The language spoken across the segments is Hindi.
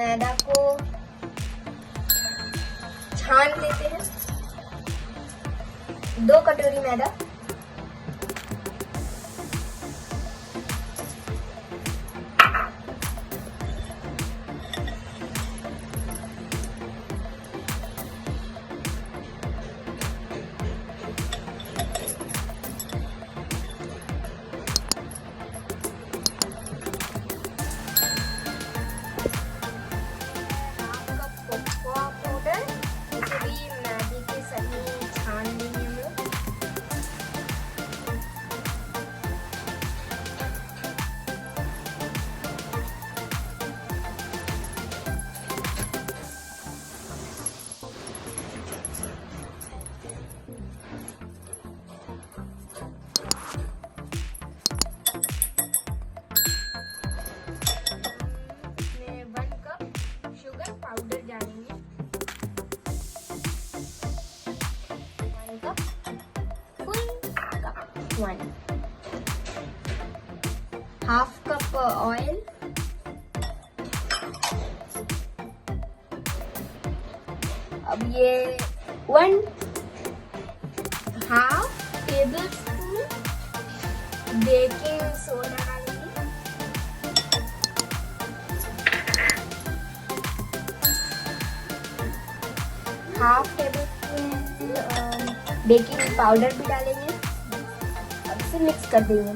मैदा को छान लेते हैं। 2 कटोरी मैदा। हाफ कप ऑयल, अब ये 1/2 टेबल स्पून बेकिंग सोडा डालेंगे, half table spoon baking powder भी डालेंगे। अब इसे मिक्स कर देंगे।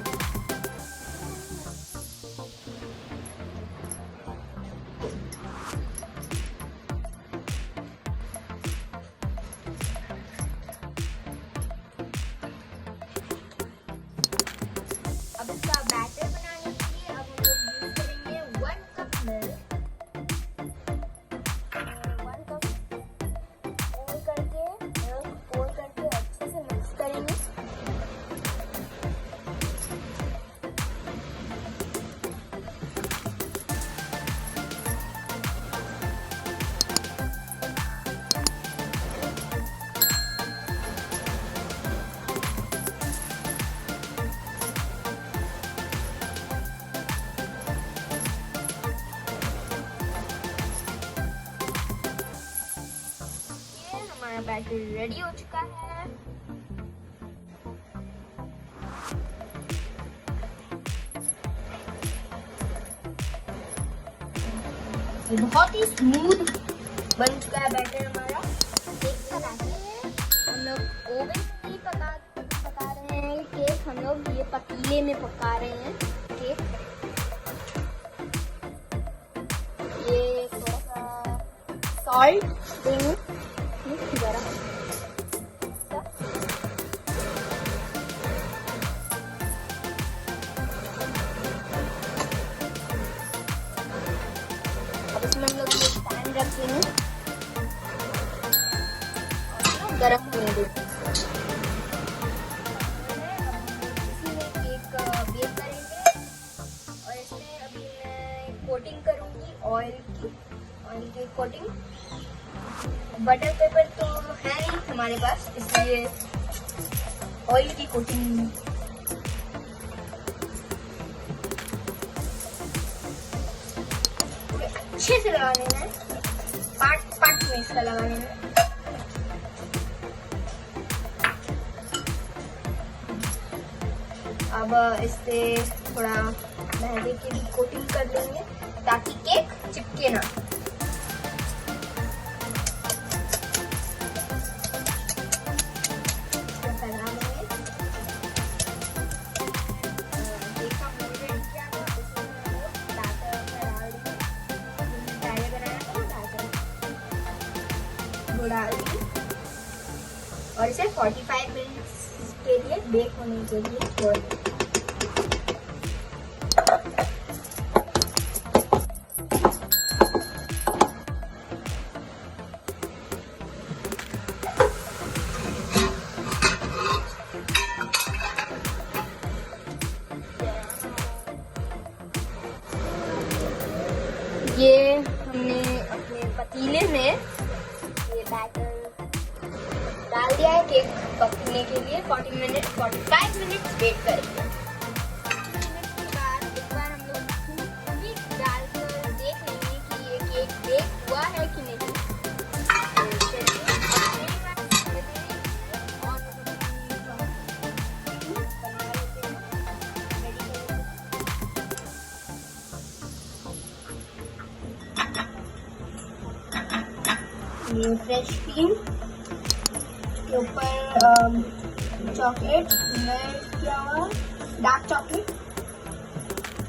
अब इसका बैटर बनाने के लिए अब हम लोग यूज करेंगे 1 कप मिल्क, 1 कप पोर करके अच्छे से मिक्स करेंगे। हमारा बैटर रेडी हो चुका है। ये बहुत ही स्मूथ बन चुका है बैटर हमारा। केक बनाते हैं हम लोग ओवन में पका रहे हैं केक, हम लोग ये पतीले में पका रहे हैं केक। ये थोड़ा सा सॉल्ट देंगे जरा, अब इसमें हम लोग ये पैन रखेंगे और गरम होने देते हैं। इसी में केक बेक करेंगे और इसमें अभी मैं कोटिंग करूंगी ऑयल की कोटिंग। बटर पेपर तो है नहीं हमारे पास, इसलिए ऑयल की कोटिंग अच्छे से लगा लेना है, पार्ट में इसका लगा लेना है। अब इससे थोड़ा मैदे की भी कोटिंग कर लेंगे ताकि केक चिपके ना। डाल दी और इसे 45 मिनट्स के लिए बेक होने के लिए छोड़ दें। ये हमने अपने पतीले में ये बैटर डाल दिया है केक पकने के लिए। 45 मिनट वेट करेंगे। 45 मिनट के बाद एक बार हम लोग भी डालकर देख लेंगे कि ये केक केक बेक हुआ है कि नहीं। ये फ्रेश क्रीम के ऊपर चॉकलेट मेल्ट किया हुआ, डार्क चॉकलेट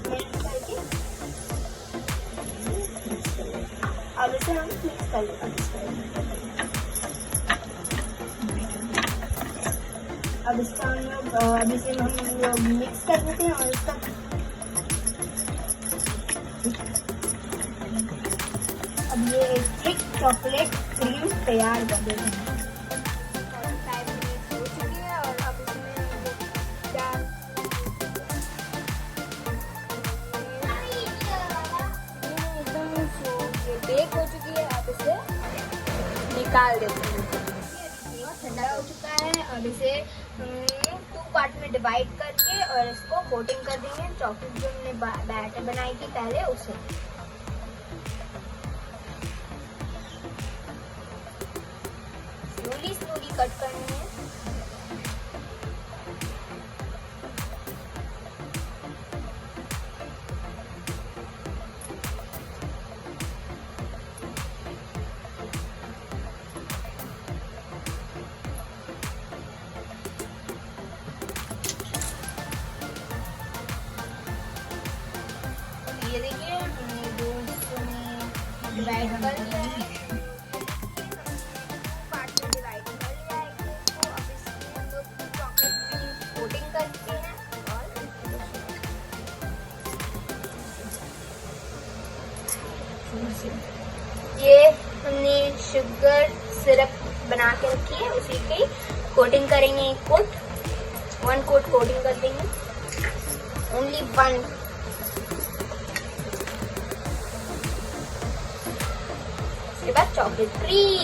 मेल्ट करके अब इसे हम मिक्स कर लेंगे। अब इसका हम लोग मिक्स कर देते हैं और इसका अब ये एक थिक चॉकलेट क्रीम तैयार कर देते हैं। 5 मिनट हो चुकी है और अब इसमें ये बेक हो चुकी है। अब इसे निकाल देते हैं। ठंडा हो चुका है। अब इसे 2 पार्ट में डिवाइड करके और इसको कोटिंग कर देंगे चॉकलेट जो हमने बैटर बनाई थी पहले उसे। स्लोली कट करनी है। ये देखिए हमने 2 हिस्सों में डिवाइड कर लिया है। पार्ट में डिवाइड कर लिया है इसको। अब इसमें हम लोग चॉकलेट क्रीम कोटिंग करते हैं और ये हमने शुगर सिरप बना के रखी है उसी की कोटिंग करेंगे। 1 कोट कोटिंग कर देंगे। ओनली 1। उसके बाद चॉकलेट क्रीम।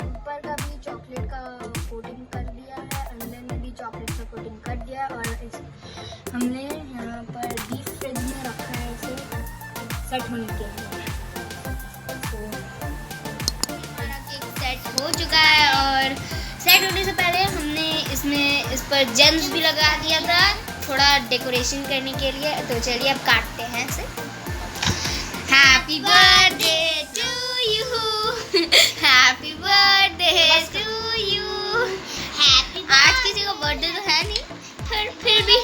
ऊपर का भी चॉकलेट का कोटिंग कर दिया है, अंदर में भी चॉकलेट का कोटिंग कर दिया और हमने यहाँ पर डीप फ्रिज में रखा है इसे सेट होने के लिए। हमारा केक सेट हो चुका है और सेट होने से पहले हमने इसमें इस पर जेम्स भी लगा दिया था थोड़ा डेकोरेशन करने के लिए। तो चलिए अब काटते हैं इसे। Happy birthday to you, happy birthday to you. आज किसी का बर्थडे तो है नहीं, फिर भी